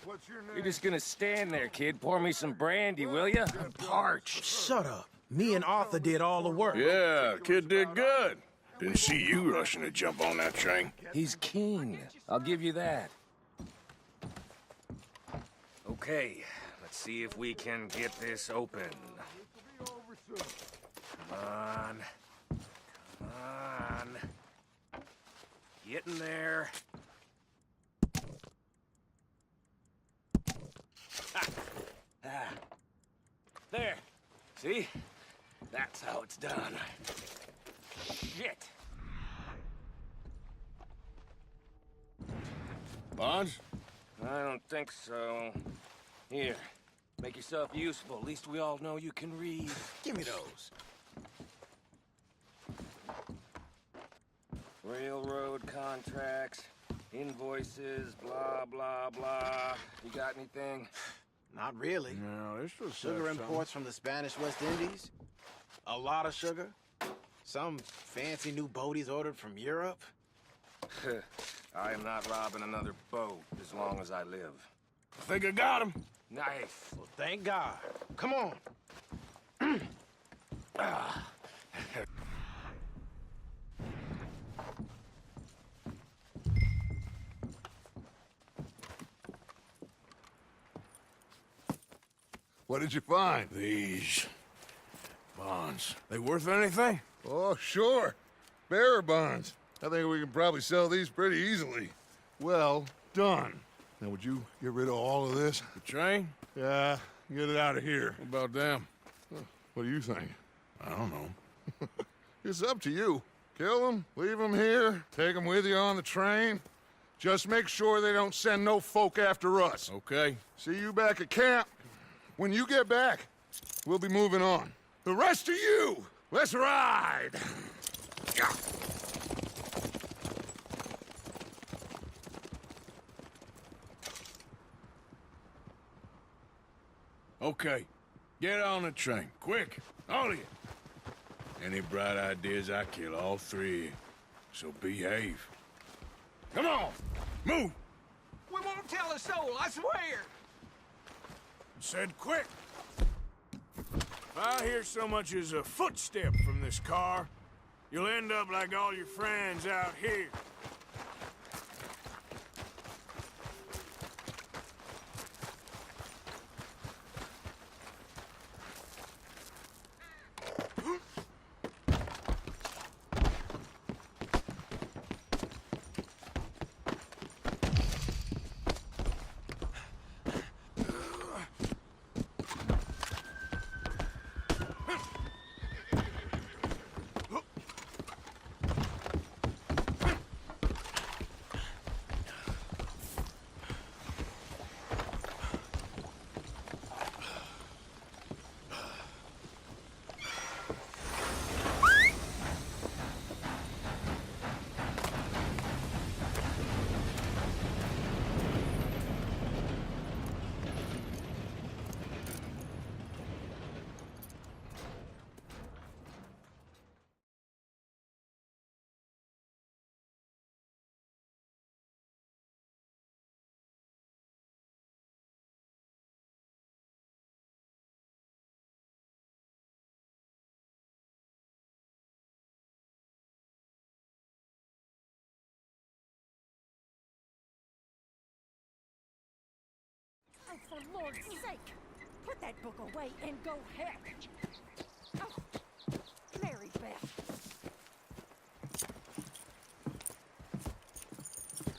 What's your name? You're just gonna stand there, kid. Pour me some brandy, will ya? I'm parched. Shut up. Me and Arthur did all the work. Yeah, kid did good. Didn't see you rushing to jump on that train. He's king. I'll give you that. Okay, let's see if we can get this open. Come on. Come on. Get in there. Ah. There. See? That's how it's done. Shit. Bonds? I don't think so. Here, make yourself useful. At least we all know you can read. Give me those. Railroad contracts, invoices, blah, blah, blah. You got anything? Not really. No, this was Sugar imports from the Spanish West Indies. A lot of sugar. Some fancy new boat he's ordered from Europe. I am not robbing another boat as long as I live. I think I got him. Nice. Well, thank God. Come on. What did you find? These bonds. They worth anything? Oh, sure. Bearer bonds. I think we can probably sell these pretty easily. Well done. Now, would you get rid of all of this? The train? Yeah, get it out of here. What about them? What do you think? I don't know. It's up to you. Kill them, leave them here, take them with you on the train. Just make sure they don't send no folk after us. Okay. See you back at camp. When you get back, we'll be moving on. The rest of you, let's ride! Okay. Get on the train. Quick. All of you. Any bright ideas, I kill all three of you. So behave. Come on! Move! We won't tell a soul, I swear. Said quick. If I hear so much as a footstep from this car, you'll end up like all your friends out here. Lord's sake! Put that book away and go heck! Oh, Mary Beth.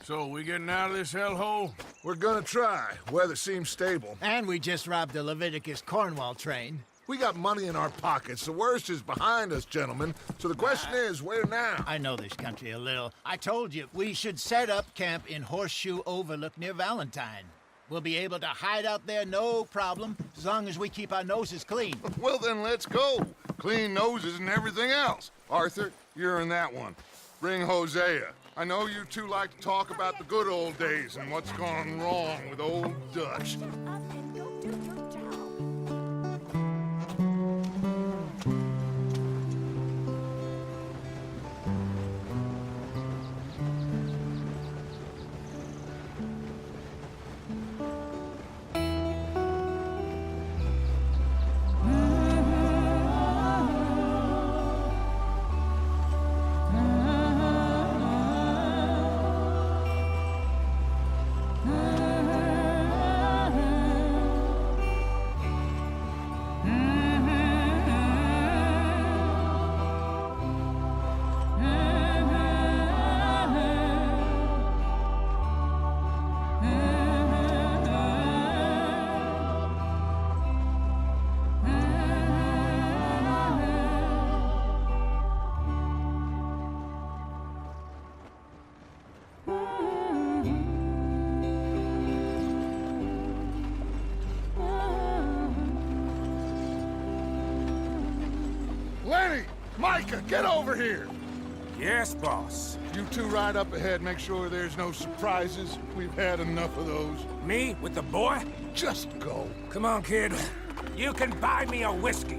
So, we getting out of this hellhole? We're gonna try. Weather seems stable. And we just robbed the Leviticus Cornwall train. We got money in our pockets. The worst is behind us, gentlemen. So the question is, where now? I know this country a little. I told you, we should set up camp in Horseshoe Overlook near Valentine. We'll be able to hide out there, no problem, as long as we keep our noses clean. Well, then let's go. Clean noses and everything else. Arthur, you're in that one. Bring Hosea. I know you two like to talk about the good old days and what's gone wrong with old Dutch. Shut up and go do your job. Lenny! Micah, get over here! Yes, boss. You two ride up ahead, make sure there's no surprises. We've had enough of those. Me with the boy? Just go. Come on, kid. You can buy me a whiskey.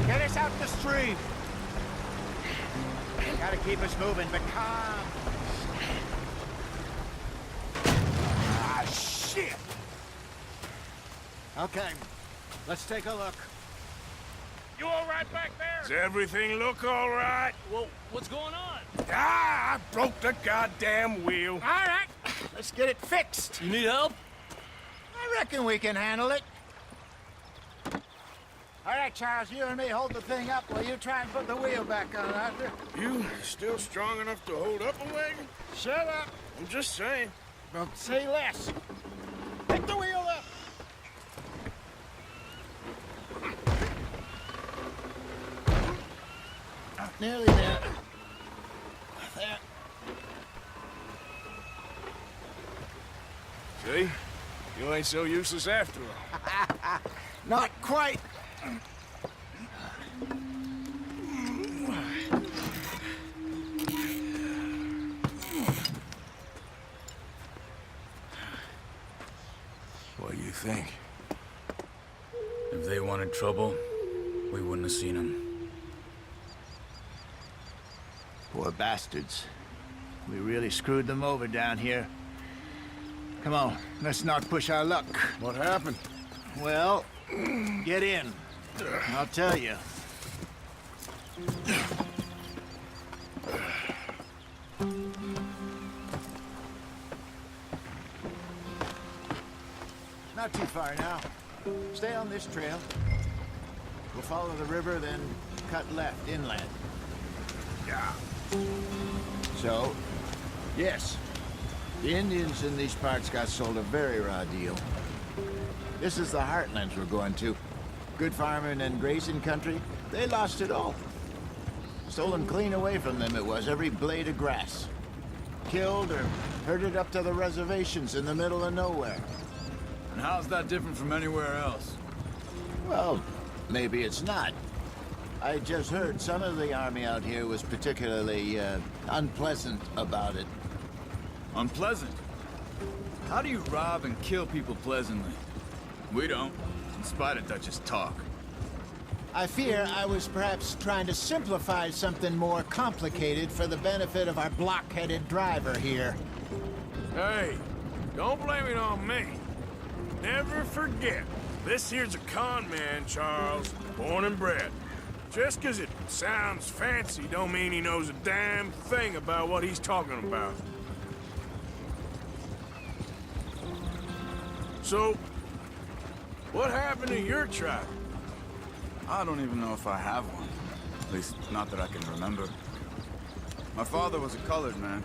Get us out the stream. Gotta keep us moving, but calm. Ah, shit! Okay, let's take a look. You all right back there? Does everything look all right? Well, what's going on? Ah, I broke the goddamn wheel. All right, let's get it fixed. You need help? I reckon we can handle it. All right, Charles, you and me hold the thing up while you try and put the wheel back on, Arthur. You still strong enough to hold up a wagon? Shut up. I'm just saying. Well, say less. Pick the wheel up. Nearly there. There. See? You ain't so useless after all. Not quite. What do you think? If they wanted trouble, we wouldn't have seen them. Poor bastards. We really screwed them over down here. Come on, let's not push our luck. What happened? Well, get in. I'll tell you. Not too far now. Stay on this trail. We'll follow the river, then cut left inland. Yeah. So, yes, the Indians in these parts got sold a very raw deal. This is the heartlands we're going to. Good farming and grazing country, they lost it all. Stolen clean away from them it was, every blade of grass. Killed or herded up to the reservations in the middle of nowhere. And how's that different from anywhere else? Well, maybe it's not. I just heard some of the army out here was particularly unpleasant about it. Unpleasant? How do you rob and kill people pleasantly? We don't, in spite of Dutch's talk. I fear I was perhaps trying to simplify something more complicated for the benefit of our block-headed driver here. Hey, don't blame it on me. Never forget, this here's a con man, Charles, born and bred. Just 'cause it sounds fancy don't mean he knows a damn thing about what he's talking about. So, what happened to your tribe? I don't even know if I have one. At least, not that I can remember. My father was a colored man.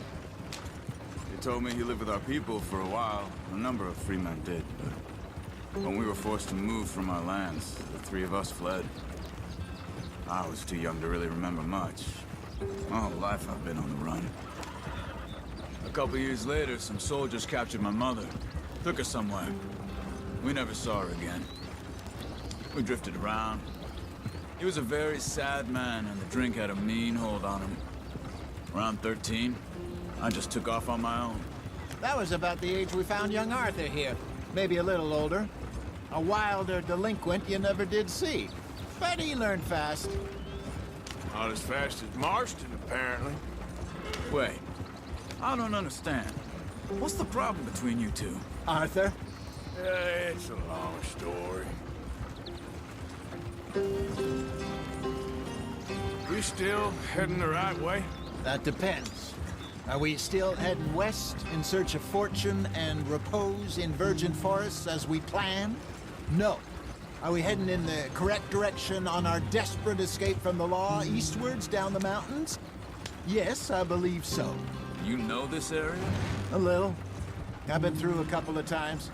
He told me he lived with our people for a while. A number of free men did, but when we were forced to move from our lands, the three of us fled. I was too young to really remember much. My whole life I've been on the run. A couple years later, some soldiers captured my mother. Took her somewhere. We never saw her again. We drifted around. He was a very sad man, and the drink had a mean hold on him. Around 13, I just took off on my own. That was about the age we found young Arthur here. Maybe a little older. A wilder delinquent you never did see. But he learned fast. Not as fast as Marston, apparently. Wait, I don't understand. What's the problem between you two? Arthur? It's a long story. We still heading the right way? That depends. Are we still heading west in search of fortune and repose in virgin forests as we planned? No. Are we heading in the correct direction on our desperate escape from the law eastwards down the mountains? Yes, I believe so. You know this area? A little. I've been through a couple of times.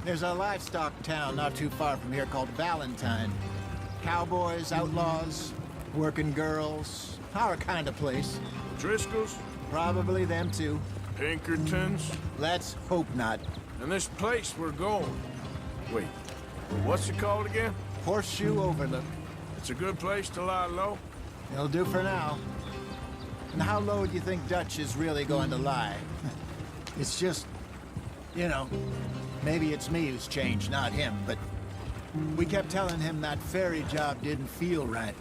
There's a livestock town not too far from here called Valentine. Cowboys, outlaws, working girls, our kind of place. Driscolls? Probably them too. Pinkertons? Let's hope not. And this place we're going. Wait, what's it called again? Horseshoe Overlook. It's a good place to lie low? It'll do for now. And how low do you think Dutch is really going to lie? It's just, you know, maybe it's me who's changed, not him, but we kept telling him that ferry job didn't feel right.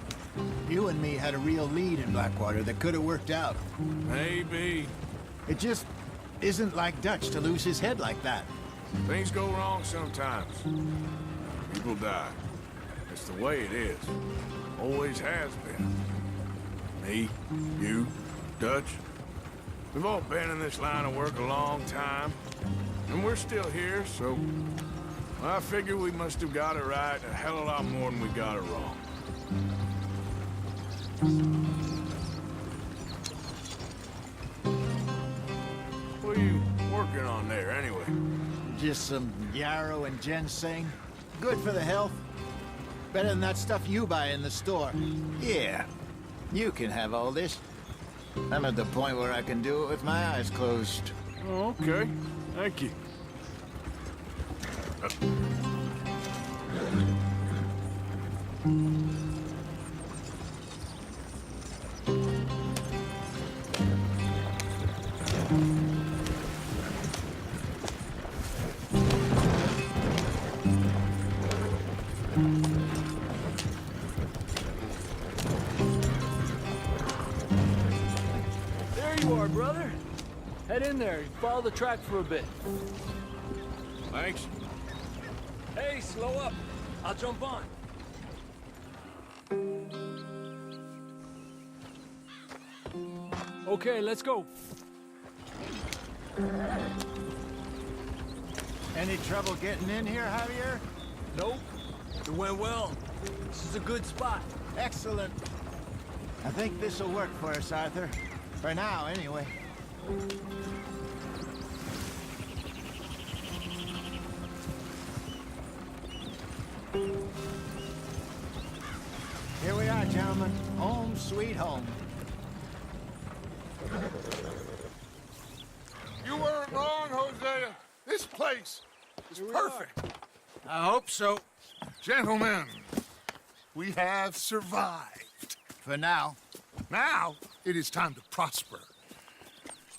You and me had a real lead in Blackwater that could have worked out. Maybe. It just isn't like Dutch to lose his head like that. Things go wrong sometimes. People die. It's the way it is. Always has been. Me, you, Dutch. We've all been in this line of work a long time. And we're still here, so I figure we must have got it right a hell of a lot more than we got it wrong. What are you working on there, anyway? Just some yarrow and ginseng. Good for the health. Better than that stuff you buy in the store. Yeah, you can have all this. I'm at the point where I can do it with my eyes closed. Oh, okay. Thank you. There you are, brother. Head in there. Follow the track for a bit. Thanks. Hey, slow up. I'll jump on. Okay, let's go. Any trouble getting in here, Javier? Nope. It went well. This is a good spot. Excellent. I think this'll work for us, Arthur. For now, anyway. Here we are, gentlemen. Home sweet home. You weren't wrong, Hosea. This place is perfect. I hope so. Gentlemen, We have survived. For now. Now, it is time to prosper.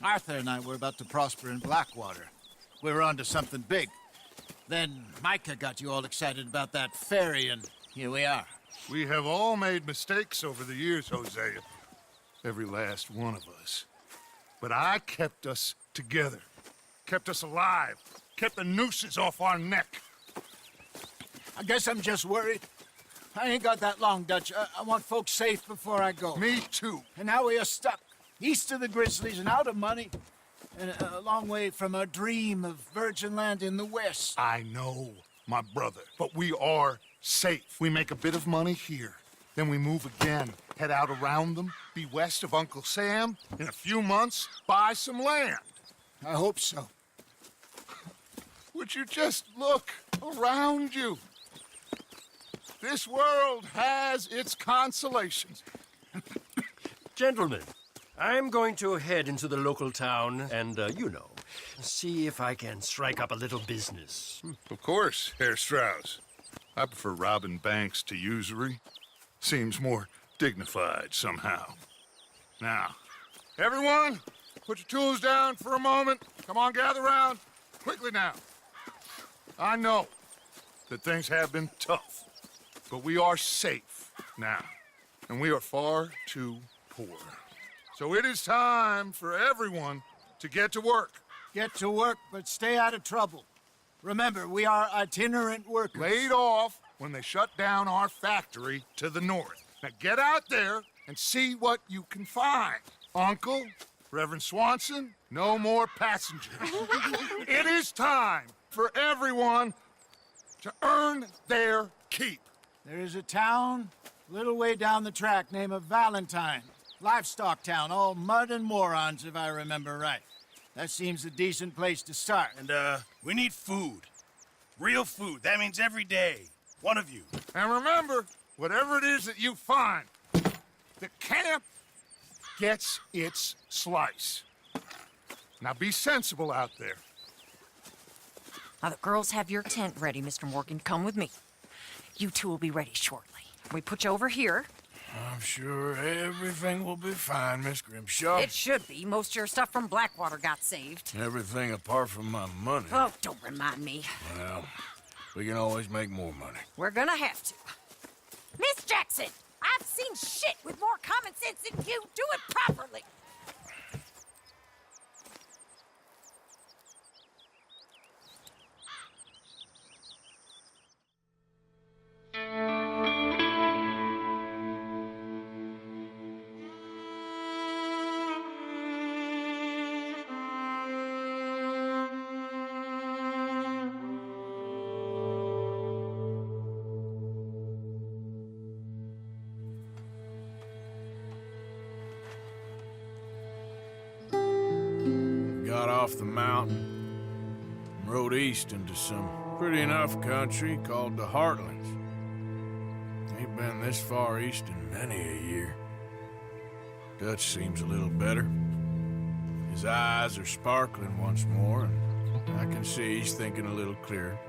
Arthur and I were about to prosper in Blackwater. We were onto something big. Then Micah got you all excited about that ferry, and here we are. We have all made mistakes over the years, Hosea. Every last one of us. But I kept us together. Kept us alive. Kept the nooses off our neck. I guess I'm just worried. I ain't got that long, Dutch. I want folks safe before I go. Me too. And now we are stuck. East of the Grizzlies and out of money. And a long way from our dream of virgin land in the west. I know, my brother. But we are safe. We make a bit of money here. Then we move again. Head out around them. Be west of Uncle Sam. In a few months, buy some land. I hope so. Would you just look around you? This world has its consolations. Gentlemen, I'm going to head into the local town and, see if I can strike up a little business. Of course, Herr Strauss. I prefer robbing banks to usury. Seems more dignified somehow. Now, everyone, put your tools down for a moment. Come on, gather round. Quickly now. I know that things have been tough, but we are safe now, and we are far too poor. So it is time for everyone to get to work. Get to work, but stay out of trouble. Remember, we are itinerant workers. Laid off when they shut down our factory to the north. Now get out there and see what you can find. Uncle, Reverend Swanson, no more passengers. It is time for everyone to earn their keep. There is a town a little way down the track named Valentine. Livestock town, all mud and morons, if I remember right. That seems a decent place to start. And, we need food. Real food. That means every day. One of you. And remember, whatever it is that you find, the camp gets its slice. Now be sensible out there. Now, the girls have your tent ready, Mr. Morgan. Come with me. You two will be ready shortly. We put you over here. I'm sure everything will be fine, Miss Grimshaw. It should be. Most of your stuff from Blackwater got saved. Everything apart from my money. Oh, don't remind me. Well, we can always make more money. We're gonna have to. Miss Jackson, I've seen shit with more common sense than you. Do it properly. Got off the mountain and rode east into some pretty enough country called the Heartlands. Ain't been this far east in many a year. Dutch seems a little better. His eyes are sparkling once more, and I can see he's thinking a little clearer.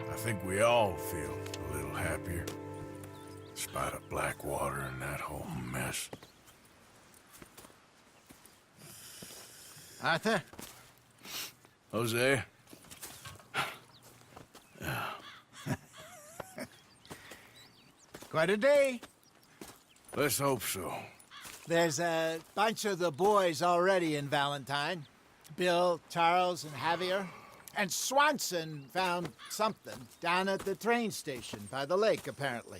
I think we all feel a little happier, in spite of Blackwater and that whole mess. Arthur? Jose? Quite a day. Let's hope so. There's a bunch of the boys already in Valentine. Bill, Charles, and Javier. And Swanson found something down at the train station by the lake, apparently.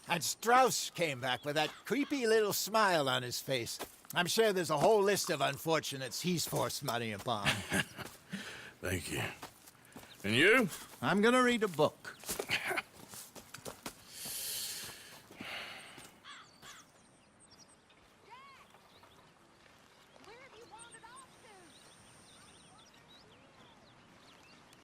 And Strauss came back with that creepy little smile on his face. I'm sure there's a whole list of unfortunates he's forced money upon. Thank you. And you? I'm gonna read a book.